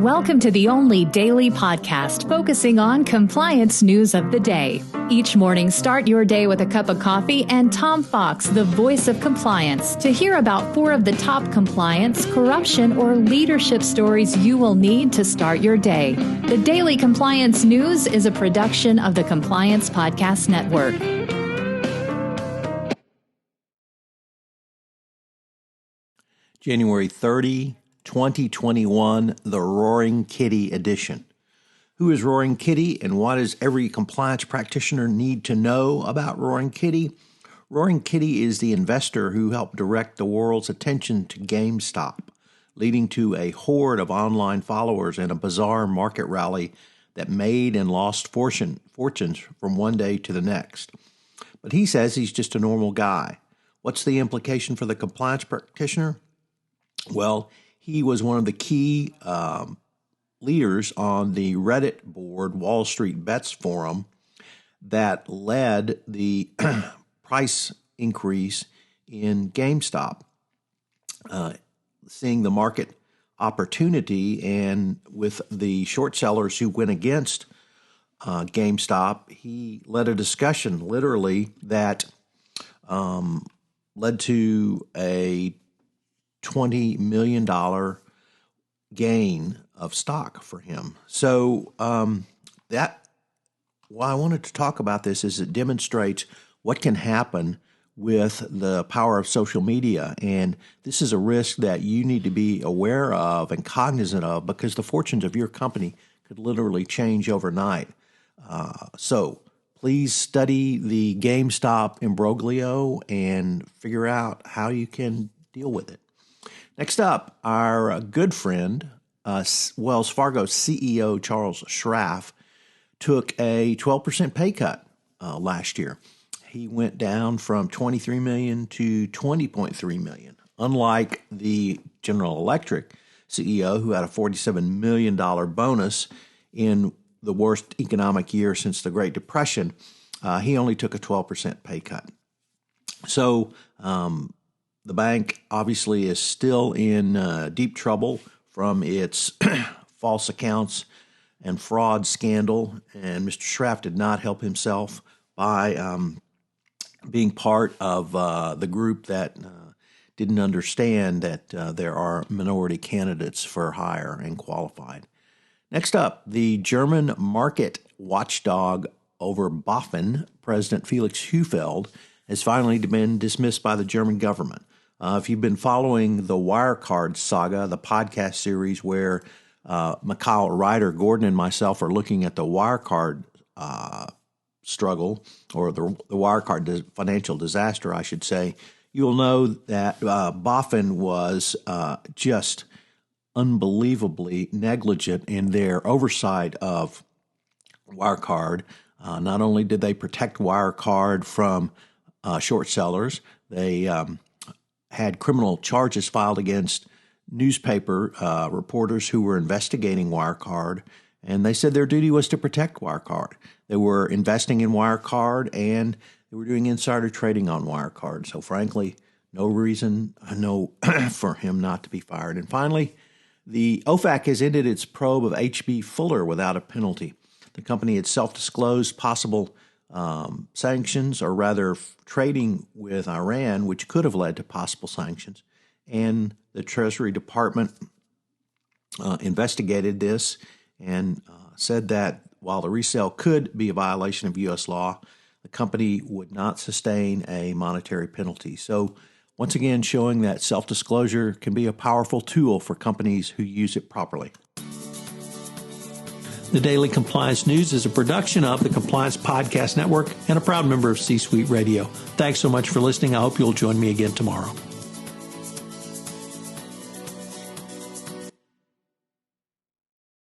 Welcome to the only daily podcast focusing on compliance news of the day. Each morning, start your day with a cup of coffee and Tom Fox, the voice of compliance, to hear about 4 of the top compliance, corruption, or leadership stories you will need to start your day. The Daily Compliance News is a production of the Compliance Podcast Network. January 30, 2021, the Roaring Kitty edition. Who is Roaring Kitty and what does every compliance practitioner need to know about Roaring Kitty? Roaring Kitty is the investor who helped direct the world's attention to GameStop, leading to a horde of online followers and a bizarre market rally that made and lost fortunes from one day to the next. But he says he's just a normal guy. What's the implication for the compliance practitioner? Well, he was one of the key leaders on the Reddit board Wall Street Bets forum that led the price increase in GameStop. Seeing the market opportunity and with the short sellers who went against GameStop, he led a discussion literally that led to a $20 million gain of stock for him. So why I wanted to talk about this is it demonstrates what can happen with the power of social media. And this is a risk that you need to be aware of and cognizant of because the fortunes of your company could literally change overnight. So please study the GameStop imbroglio and figure out how you can deal with it. Next up, our good friend, Wells Fargo CEO Charles Schraff, took a 12% pay cut last year. He went down from $23 million to $20.3 million. Unlike the General Electric CEO, who had a $47 million bonus in the worst economic year since the Great Depression, he only took a 12% pay cut. So, the bank obviously is still in deep trouble from its false accounts and fraud scandal, and Mr. Schraff did not help himself by being part of the group that didn't understand that there are minority candidates for hire and qualified. Next up, the German market watchdog over BaFin President Felix Hufeld has finally been dismissed by the German government. If you've been following the Wirecard saga, the podcast series where Mikhail Ryder, Gordon, and myself are looking at the Wirecard struggle, or the Wirecard financial disaster, I should say, you'll know that BaFin was just unbelievably negligent in their oversight of Wirecard. Not only did they protect Wirecard from short sellers, they had criminal charges filed against newspaper reporters who were investigating Wirecard, and they said their duty was to protect Wirecard. They were investing in Wirecard, and they were doing insider trading on Wirecard. So frankly, no reason for him not to be fired. And finally, the OFAC has ended its probe of H.B. Fuller without a penalty. The company had self-disclosed possible sanctions, or rather trading with Iran, which could have led to possible sanctions. And the Treasury Department investigated this and said that while the resale could be a violation of U.S. law, the company would not sustain a monetary penalty. So once again, showing that self-disclosure can be a powerful tool for companies who use it properly. The Daily Compliance News is a production of the Compliance Podcast Network and a proud member of C-Suite Radio. Thanks so much for listening. I hope you'll join me again tomorrow.